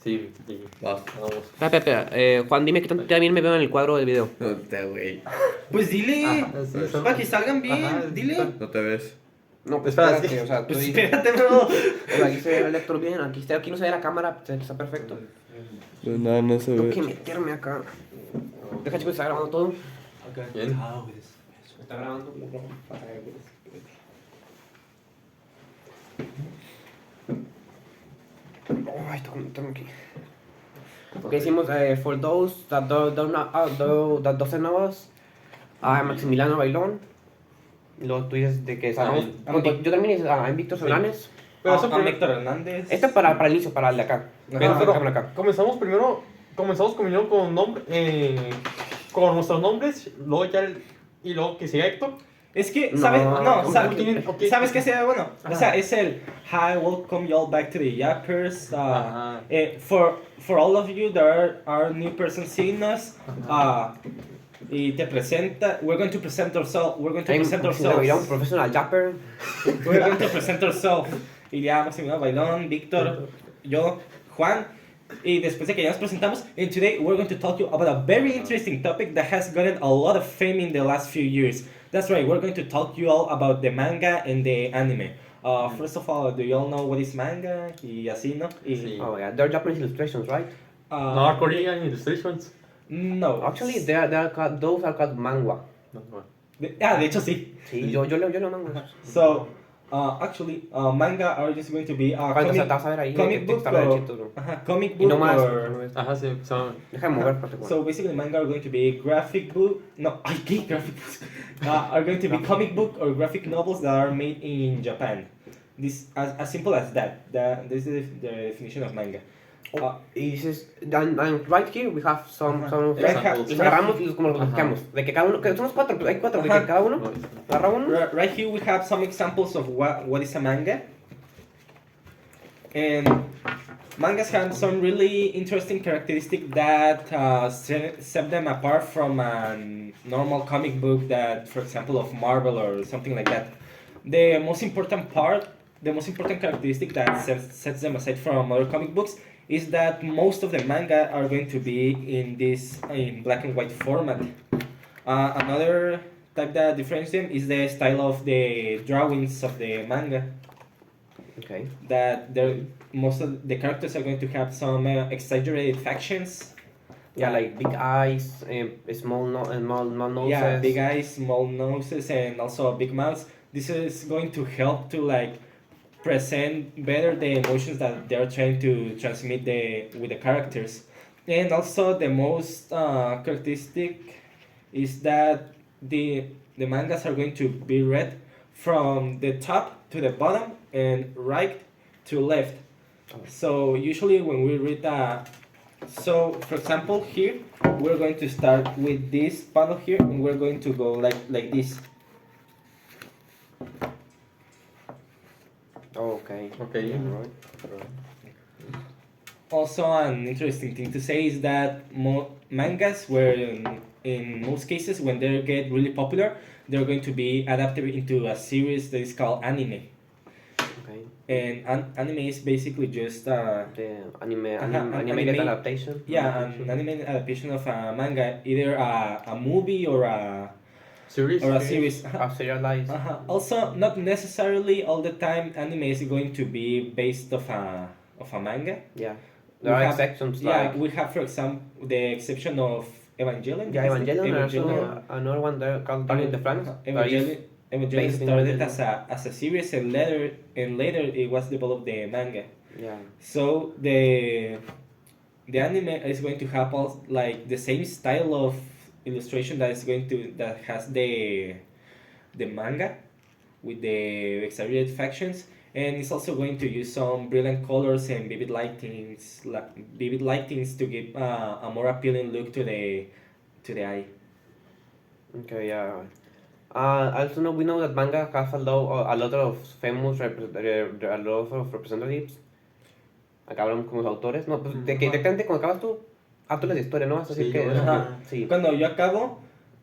Sí, sí. Vas. Vamos. Espera. Juan, dime que también me veo en el cuadro del video. No te, güey. Pues dile. Ajá, sí, Pues, son- Para que salgan bien, Ajá, dile. No te ves. No, pues Espera, espérate, sí. o sea, Pues estoy... espérate, bro. O sea, aquí se ve el lector bien, aquí no se ve la cámara, está perfecto. Pues nada, no se Tengo que meterme acá. Deja, chicos, está grabando todo. Bien. Está grabando. Ay, tengo aquí. Ok, hicimos for those that doesn't know us, Maximiliano Bailón. Y luego tú dices de que sabemos. Yo también I'm Víctor Solanes. Pero eso Víctor primero. Hernández. Esto es para el inicio, para el de acá. Pero, Déjame acá. comenzamos primero con nombre, con nuestros nombres, luego ya y luego que siga Héctor. Es que, No, ¿sabes? no, ¿Sabes qué sería bueno? O sea, es el Hi, welcome you all back to the Yappers. Ajá. For all of you that are new persons seeing us, y te presenta, we're going to present ourselves. We're going to present Bailón, ourselves. professional japper. We're going to present ourselves. Y ya Maximiliano Bailón, Víctor, yo, Juan. Y después de que ya nos presentamos, and today we're going to talk to you about a very interesting topic that has gotten a lot of fame in the last few years. That's right, we're going to talk to you all about the manga and the anime. First of all, do you all know what is manga? Y así, ¿no? Y, Sí. Oh yeah, they're Japanese illustrations, right? No, Korean illustrations. No. Actually, those are called manga. No, no. De hecho sí. Sí, yo leo manga. So, actually, manga are just going to be Cuando te vas a ver ahí, comic te book está el or, título. comic Y book no más. or... Ajá, sí, son. Déjame mover para que So basically, manga are going to be graphic book. No, I hate graphic books. Are going to be comic book or graphic novels that are made in Japan. This as simple as that. This is the definition of manga. Y dices, and right here we have some Examples. los agarramos y como los Ajá. buscamos. De que cada uno, que somos cuatro, pues hay cuatro, de Ajá. que cada uno agarra uno. Right here we have some examples of what is a manga. And mangas have some really interesting characteristics that set them apart from a normal comic book that, for example, of Marvel or something like that. The most important characteristic that sets them aside from other comic books is that most of the manga are going to be in black and white format. Another type that differentiates them is the style of the drawings of the manga. Okay. That most of the characters are going to have some exaggerated factions. Yeah, like big eyes, small noses. Yeah, big eyes, small noses, and also a big mouth. This is going to help to like present better the emotions that they're trying to transmit with the characters. And also the most characteristic is that the mangas are going to be read from the top to the bottom and right to left. So usually when we read so for example here we're going to start with this panel here and we're going to go like this. Oh, okay. Okay. Yeah, right. Also, an interesting thing to say is that mangas, where in most cases when they get really popular, they're going to be adapted into a series that is called anime. Okay. And anime is basically just The animated adaptation. yeah, an animated adaptation of a manga, either a movie or a Series. series. Serialized. Also, not necessarily all the time anime is going to be based of a manga. Yeah. We There are have- exceptions Yeah, like we have, for example, the exception of Evangelion. yeah, is it? Evangelion. There's also another one there called Darling in the Franxx. that is Evangelion based in started Evangelion. as a series and later it was developed the manga. Yeah. So the anime is going to have like the same style of illustration that has the manga with the exaggerated factions, and it's also going to use some brilliant colors and vivid lightings to give a more appealing look to the eye. Okay, yeah. Also, we know that manga has a lot of famous a lot of representatives. Acá hablamos con los autores. No, pues de que directamente cuando acabas tú, autores de historia, ¿no? Vas a decir Sí, que. yo- Ajá, sí. Cuando yo acabo,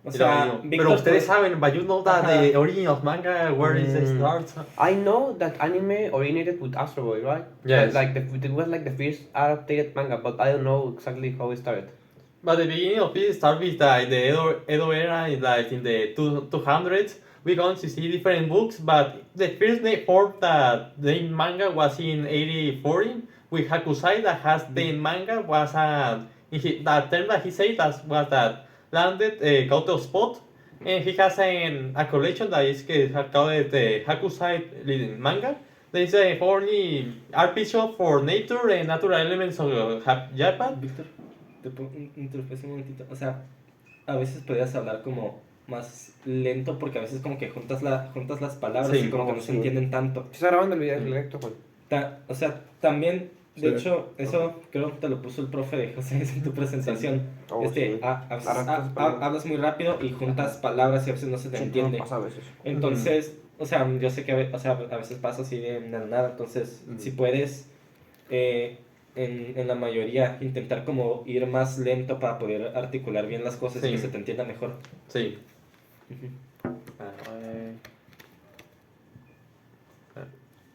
O Y sea, luego, Víctor, pero ustedes pues, saben, but you know that Ajá. the origin of manga, where is it starts? I know that anime originated with Astro Boy, right? Yes. Like it was like the first adapted manga, but I don't know exactly how it started. But the beginning of it starts with like the Edo era, like in the 200s. We're going to see different books, but the first form that the manga was in 8040 with Hakusai that has the manga was that term that he said that was that landed got a spot, and he has a collection that is called the Hakusai manga. There is a only art picture for nature and natural elements of Japan. Víctor, te pongo un interrupción un momentito. O sea, a veces podrías hablar como más lento porque a veces como que juntas las palabras Sí, y como que no sí. se entienden tanto. ¿Se está grabando el video del directo, Juan? O sea, también, de Sí. hecho, eso creo que te lo puso el profe de José en tu presentación. Oh, sí. A veces Arrancas palabras. hablas muy rápido y juntas palabras y a veces no se te entiende. Pasa a veces. Entonces, o sea, yo sé que o sea, a veces pasa así de nada, entonces si puedes, en la mayoría, intentar como ir más lento para poder articular bien las cosas y Sí. que se te entienda mejor. Sí. Ujú.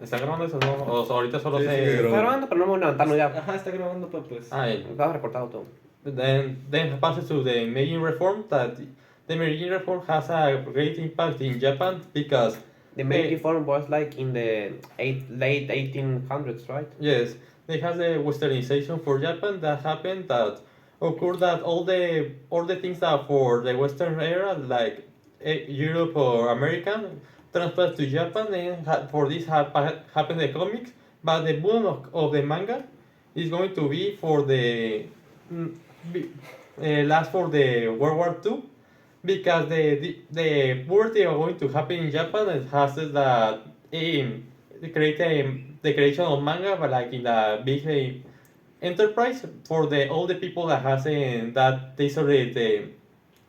¿Están grabando eso? No? O ahorita solo Sí, se... sí, Está grabando. grabando, pero no vamos a levantarnos ya. Ajá, está grabando, pero pues... Estaba recortado todo. Then passes to the Meiji Reform. That the Meiji Reform has a great impact in Japan because The Meiji Reform was like in the late 1800s, right? yes, they have the westernization for Japan that happened that occurred that all the things that for the Western era like Europe or American transferred to Japan and for this happened the comics, but the boom of the manga is going to be for the last for the World War II because the poverty are going to happen in Japan and has that the creation of manga but like in a big enterprise for all the people that has that they saw the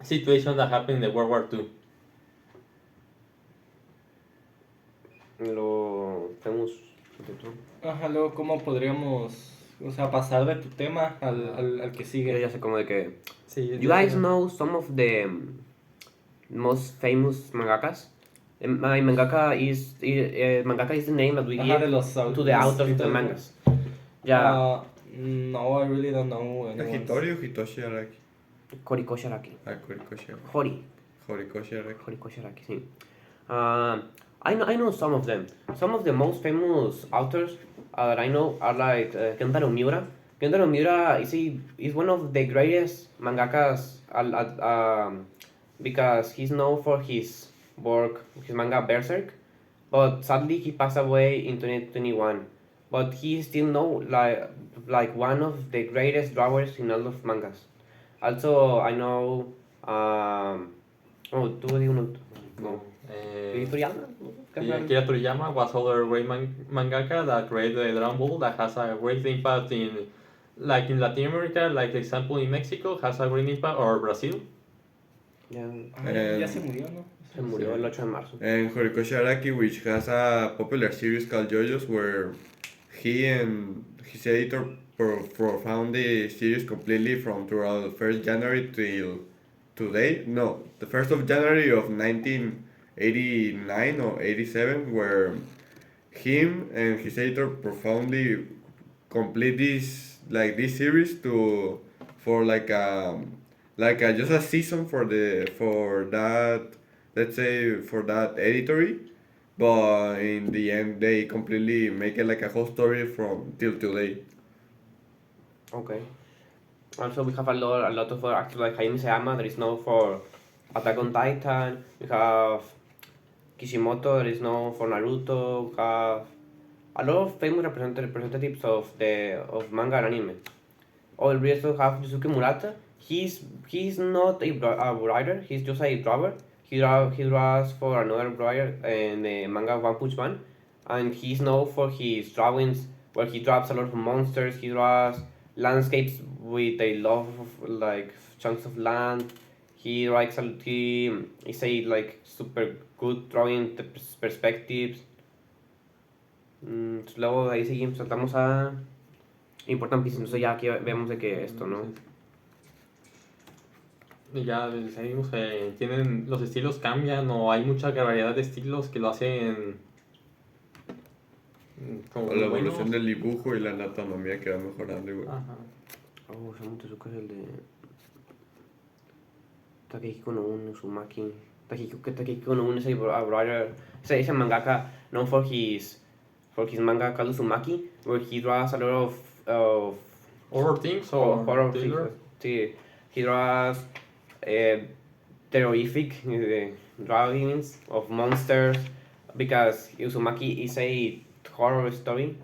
situation that happened in the World War II. Lo tenemos. Ajá, luego, ¿cómo podríamos, o sea, pasar de tu tema al que Yo sigue? ya sé como de que. Sí, You guys know some of the most famous mangakas? My mangaka is the name that we Ajá, de give los to the authors of the mangas. Yeah, No, I really don't know anyone. Hitori o Hitoshi Araki? Horikoshi Araki. Ah, Horikoshi Araki. Hori. Horikoshi Araki. Horikoshi Araki, sí. I know some of them. Some of the most famous authors that I know are like Kentaro Miura. Kentaro Miura is one of the greatest mangakas because he's known for his work, his manga Berserk. But sadly, he passed away in 2021. But he is still known like one of the greatest drawers in all of mangas. Also, I know. Tú di uno. No. Toriyama? Akira Toriyama was other great mangaka that created Dragon Ball that has a great impact in Latin America, like example in Mexico has a great impact, or Brazil. Ya Ya se murió, ¿no? se murió el 8 de marzo. And Horikoshi Araki, which has a popular series called JoJo's, where he and his editor found the series completely from throughout 1st January till today. No, the 1st of January of 1989 or 87, where him and his editor profoundly complete this series for just a season for that, let's say, for that editory, but in the end they completely make it like a whole story from till today. Okay. Also, we have a lot of actors like Jaime Seama that is known for Attack on Titan. We have Kishimoto that is known for Naruto. We have a lot of famous representatives of manga and anime. Oh, we also have Yusuke Murata. He's not a writer. He's just a drawer. He draws for another writer in the manga One Punch Man, and he's known for his drawings where he draws a lot of monsters. He draws landscapes with a lot of like chunks of land. He is a like super good drawing the perspectives. Luego de ahí seguimos, saltamos a Important Pieces. Entonces ya aquí vemos de que esto, ¿no? Y ya seguimos, tienen, los estilos cambian o hay mucha variedad de estilos que lo hacen como O muy la evolución buenos. del dibujo y la anatomía que va mejorando igual. Ajá. Oh, Osamu Tezuka es el de Takehiko no Uno, Uzumaki. Takehiko no Uno is a writer, it's a mangaka known for his manga called Uzumaki, where he draws a lot of Horror things or horror thriller. things. Sí, he draws terrific drawings of monsters because Uzumaki is a horror story.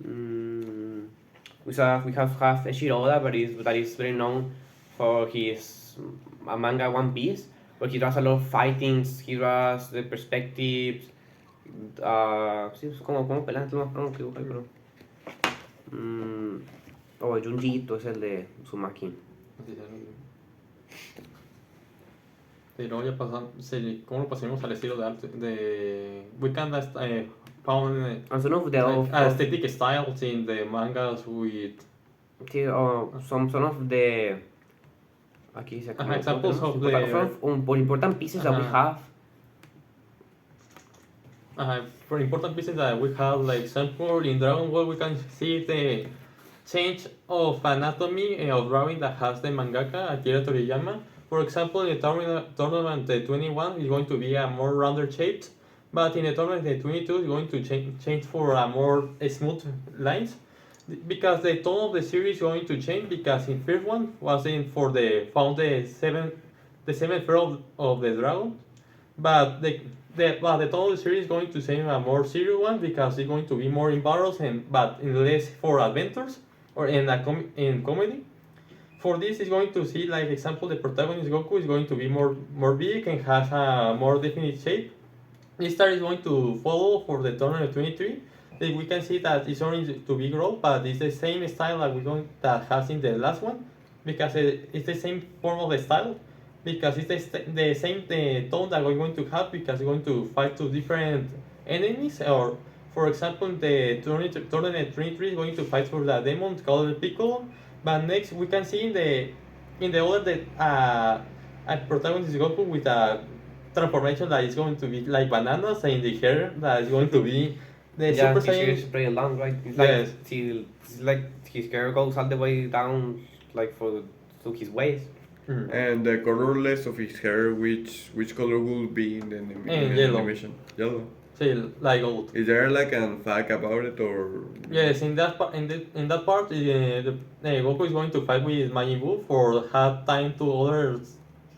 We have Eshiro Oda, that is very known for his manga One Piece, where he draws a lot of fightings, he draws the perspectives. Sí, es como peleas, lo más pronto que dibuja, pero. Junji Ito es el de Uzumaki. Así es. Pero ya pasamos, ¿cómo lo pasamos al estilo de arte? We can found And some of the aesthetic styles in the mangas with some of the aquí dice examples of the important pieces that we have. for important pieces that we have, like example in Dragon Ball, we can see the change of anatomy of drawing that has the mangaka Akira Toriyama. For example, in the tournament 21 is going to be a more rounder shape, but in the tournament 22 is going to change for a more smooth lines, because the tone of the series is going to change, because in first one was in for the found the seventh fear of the dragon, but the tone of the series is going to change a more serious one, because it's going to be more in battles but in less for adventures or in comedy. For this, is going to see, like example, the protagonist Goku is going to be more big and has a more definite shape. This star is going to follow for the tournament 23. We can see that it's going to be grow, but it's the same style that has in the last one, because it's the same form of the style, because it's the same tone that we're going to have, because we're going to fight two different enemies. Or for example, the tournament 23 is going to fight for the demon called Piccolo. But next we can see in the other that a protagonist is Goku with a transformation that is going to be like bananas, and in the hair that is going to be the Yeah, Super his hair Saiyan. is pretty long, right? It's Yes. it's like his hair goes all the way down, like to his waist. And the colorless of his hair, which color will be in the Yellow. animation? Yellow. Sí, like gold. Is there like a fact about it or? Yes, in that part, in that part, Goku is going to fight with Majin Buu for have time to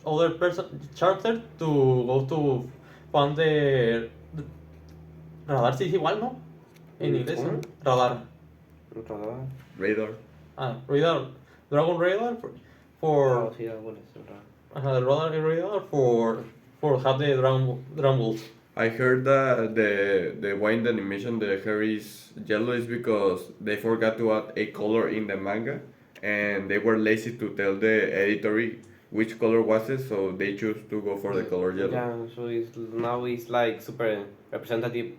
other person character to go to find the radar. Sí, es igual, ¿no? En inglés, ¿Cómo? radar. Radar. Radar, Dragon Radar for Sí, algo así, radar for have the Dragon Balls. I heard that the why in the animation the hair is yellow is because they forgot to add a color in the manga, and they were lazy to tell the editor which color was it, so they choose to go for the color yellow. Yeah, so now it's like super representative.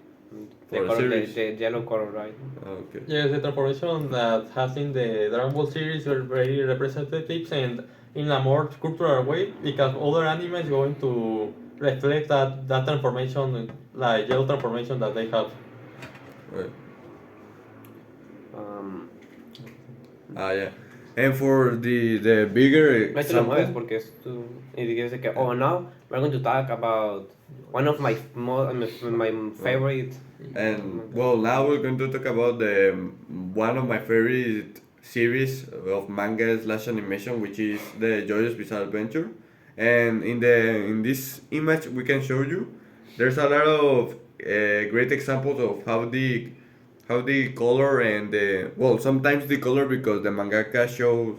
The For the color, series. the yellow color, right? Okay. Yes, the transformation that has in the Dragon Ball series are very representative and in a more cultural way, because other anime is going to reflect that transformation, like yellow transformation that they have. Right. Yeah. And for the bigger No te lo mueves example, porque es tu. Y dices que, now we're going to talk about one of my favorite. and well, now we're going to talk about the one of my favorite series of manga slash animation, which is the JoJo's Bizarre Adventure. And in this image we can show you, there's a lot of great examples of how the color and sometimes the color, because the mangaka shows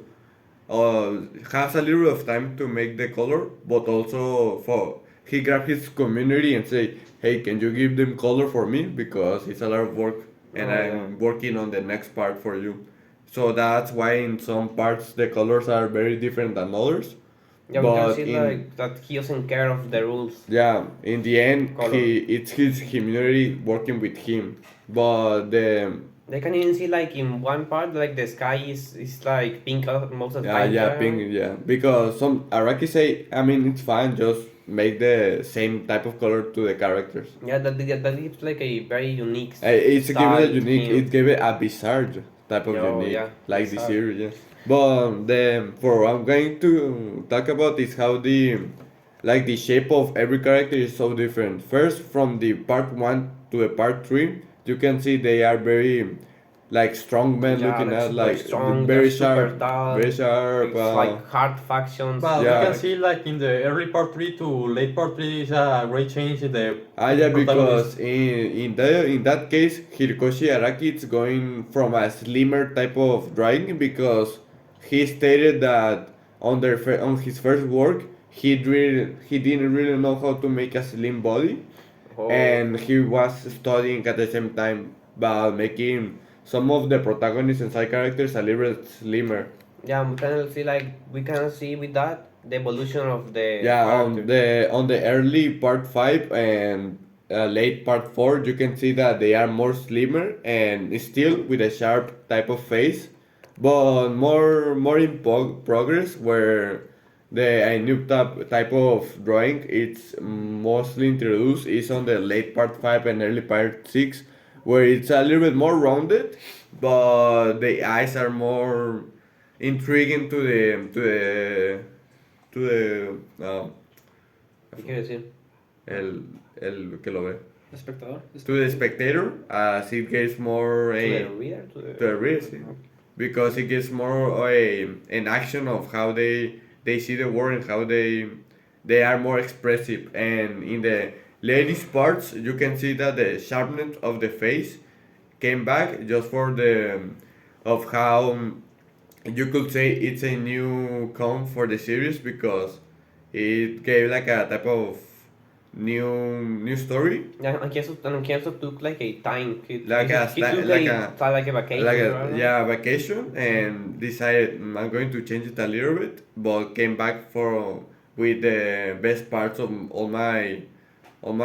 has a little of time to make the color, but also he grab his community and say, hey, can you give them color for me, because it's a lot of work and I'm working on the next part for you. So that's why in some parts the colors are very different than others. Yeah, we can But see like that he doesn't care of the rules. Yeah, in the end, Color. it's his community working with him. But They can even see like in one part like the sky is like pink most of the Yeah, time. yeah, there. pink, yeah. Because some Araki say, I mean, it's fine, just make the same type of color to the characters. Yeah, that gives like a very unique It's give it a style unique, theme. it gave it a bizarre type of Oh, unique, yeah, like the bizarre. series, yeah. But for what I'm going to talk about is how like the shape of every character is so different. First, from the part 1 to the part 3, you can see they are very, like, strong men Yeah, looking like at, super like, strong. very They're super sharp, tall. very sharp. It's like hard factions. But Yeah. we can see like in the early part 3 to late part 3 is a great change in the Yeah, because protagonist. in that case, Hirokoshi Araki is going from a slimmer type of drawing because he stated that on his first work he didn't really know how to make a slim body, Oh. and he was studying at the same time about making some of the protagonists and side characters a little bit slimmer. Yeah, we can see with that the evolution of the Yeah, character. on the early part 5 and late part 4, you can see that they are more slimmer and still with a sharp type of face, but more in progress, where the a new type of drawing it's mostly introduced is on the late part 5 and early part 6, where it's a little bit more rounded, but the eyes are more intriguing to the ¿Qué quiere decir? el que lo ve. Espectador. To the spectator, as it gives more To a the reader? To the... to the reader, sí. Because it gives more an action of how they see the world and how they are more expressive. And in the ladies parts, you can see that the sharpness of the face came back just for the of how you could say it's a new come for the series because it gave like a type of new story, Yeah, and he also took like a time. like a He took like like a vacation. like or whatever. yeah, vacation, and decided I'm going to change it a little bit, but came back for with the best parts of how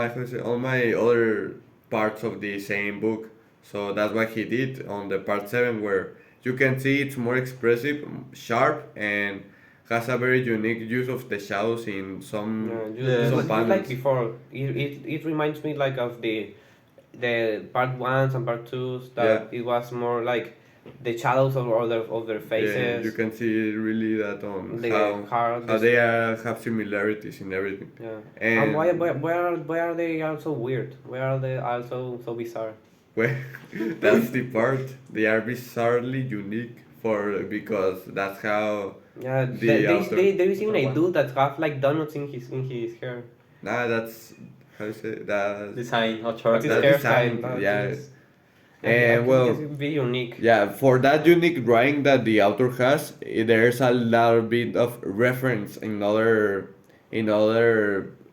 to say, all my other parts of the same book. So that's what he did on the part 7, where you can see it's more expressive, sharp, and has a very unique use of the shadows in some Yeah, Yeah. just some like panels. before. It reminds me like of the part ones and part twos that it was more like the shadows of their Yeah, faces. you can see really that on The how car- how they are, have similarities in everything. Yeah. And Why are they also weird? Why are they also so bizarre? well, that's the part. They are bizarrely unique for because that's how Yeah, the author. there is even a dude that have like donuts in his hair. Nah, that's how you say that. Design of That's character. his That's hairstyle. design, yeah. is- And I well, guess it's very unique. yeah, for that unique drawing that the author has, there's a little bit of reference in other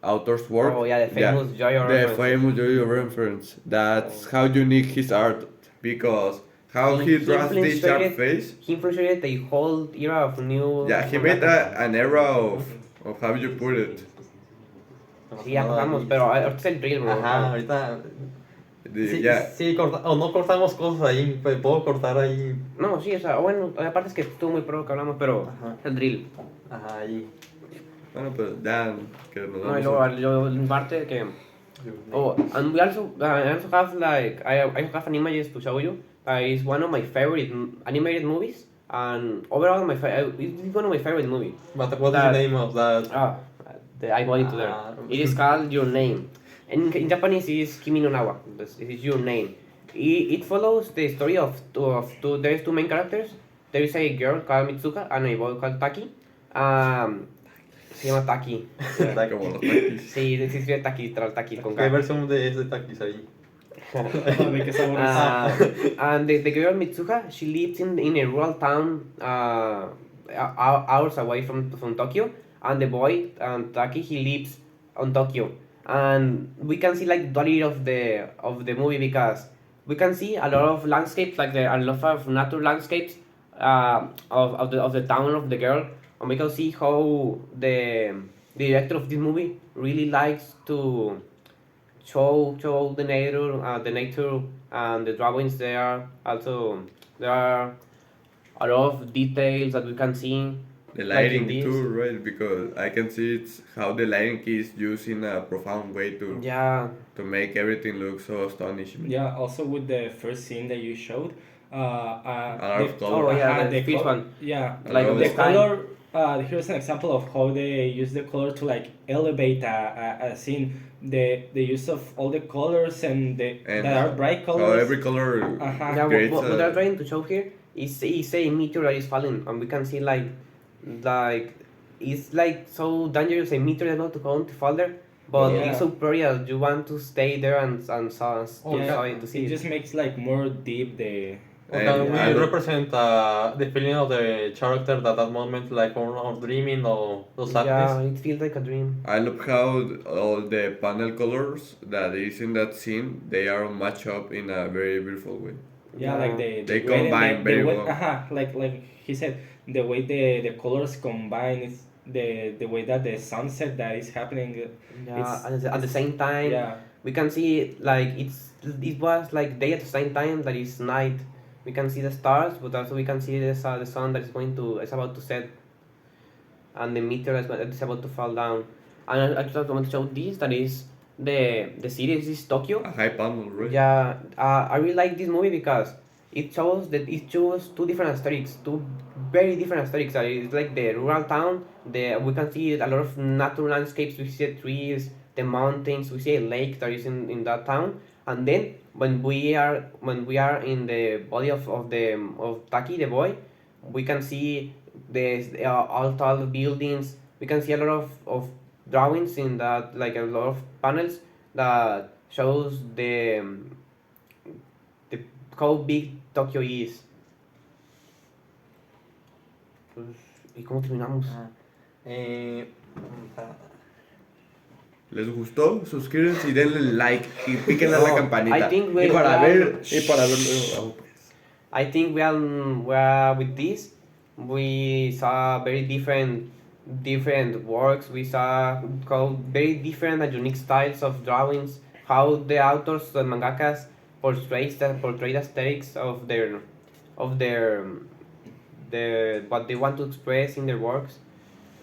authors' work. Oh yeah, the famous Joyo The reference. famous Jojo reference. That's how unique his art, because how he draws this sharp infiltrated- face. He infiltrated the whole era of new. Yeah, he made an era of how you put it. Sí, ya pasamos, pero ahorita es el drill, bro. Ajá, ahorita. Sí, Yeah, sí o no cortamos cosas ahí, puedo cortar ahí. No, sí, o sea, bueno, aparte es que estuvo muy pro que hablamos, pero Ajá. es el drill. Ajá, ahí. bueno, pues ya que nos No, y vamos. luego, en parte que. Oh, and we also, I also have like, I have an images to show you. It's one of my favorite animated movies, and overall it's one of my favorite movies. But what is That- the name of that? I wanted to learn. It is called Your Name. In Japanese, it is Kimi no Nawa. It is Your Name. It follows the story of two. There is two main characters. There is a girl called Mitsuka and a boy called Taki. Se llama Taki. Como los taquis. Sí, se escribe Taki, literal Taki con ¿Qué K. versión de ese taquis ahí? A ver qué sabor es. And the girl Mitsuka, she lives in a rural town hours away from Tokyo, and the boy Taki, he lives on Tokyo, and we can see like duality of the movie because we can see a lot of landscapes, like a lot of natural landscapes of the town of the girl, and we can see how the director of this movie really likes show the nature and the drawings there. Also, there are a lot of details that we can see. The like in lighting this. too, right? Because I can see it's how the lighting is used in a profound way Yeah, to make everything look so astonishing. Yeah, also with the first scene that you showed, A lot the, of color. Oh, yeah, uh, the first one. Yeah, Like of the the sky. color. Here's an example of how they use the color to like elevate a scene. The use of all the colors and And that are bright So colors. every color Uh-huh. Yeah, creates what they're trying to show here is a meteor that is falling, and we can see like it's like so dangerous a meteor that's about to come to fall there, but Yeah. it's so pretty that you want to stay there and Oh, Yeah, saw it, to see it it. just makes like more deep the. Or And can we I don't- represent the feeling of the character at that moment, like or dreaming or Yeah, sadness? it feels like a dream. I love how all the panel colors that is in that scene they are matched up in a very beautiful way. Yeah, like the They way combine very way, well. like he said, the way the colors combine is the way that the sunset that is happening. Yeah, It's- at the same time, Yeah, we can see like it was like day at the same time that is night. We can see the stars, but also we can see the sun that is about to set, and the meteor is about to fall down. And I just want to show this, that is the city is Tokyo. A high panel, right? Yeah, I really like this movie because it shows two different aesthetics, two very different aesthetics. It's like the rural town. We can see a lot of natural landscapes. We see the trees, the mountains. We see a lake that is in that town. And then when we are in the body of Taki the boy, we can see the all tall buildings. We can see a lot of drawings in that, like a lot of panels that shows the how big Tokyo is. Pues, ¿y cómo terminamos? Eh, ¿Les gustó? Suscríbanse y denle like y píquenle a la No, campanita. I think Y para we- ver luego. I think we are with this. We saw very different works. We saw how very different and unique styles of drawings. How the authors, the mangakas, portray the aesthetics of their what they want to express in their works.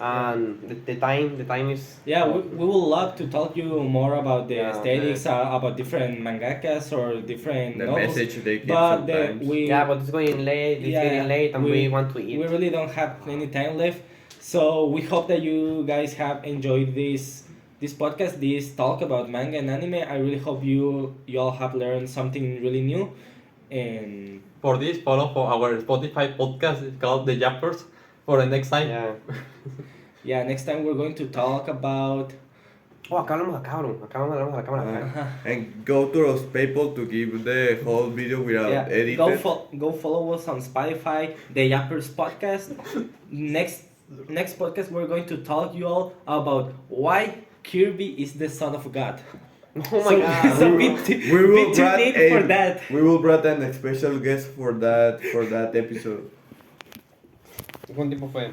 And the time is yeah. We would love to talk you more about the Yeah, aesthetics, about different mangakas or different The novels. message they give But sometimes. but it's going late. It's getting late, and we want to eat. We really don't have any time left, so we hope that you guys have enjoyed this podcast, this talk about manga and anime. I really hope you all have learned something really new, and for this, follow for our Spotify podcast. It's called The Jappers. For the next time. Yeah. yeah, next time we're going to talk about. Oh, acá hablamos de la cámara. And go to those PayPal to give the whole video without Yeah, edited. go follow us on Spotify, the Yappers podcast. Next podcast we're going to talk you all about why Kirby is the son of God. Oh my god. So We will tune in for that. We will bring a special guest for that episode. ¿Cuánto tiempo fue?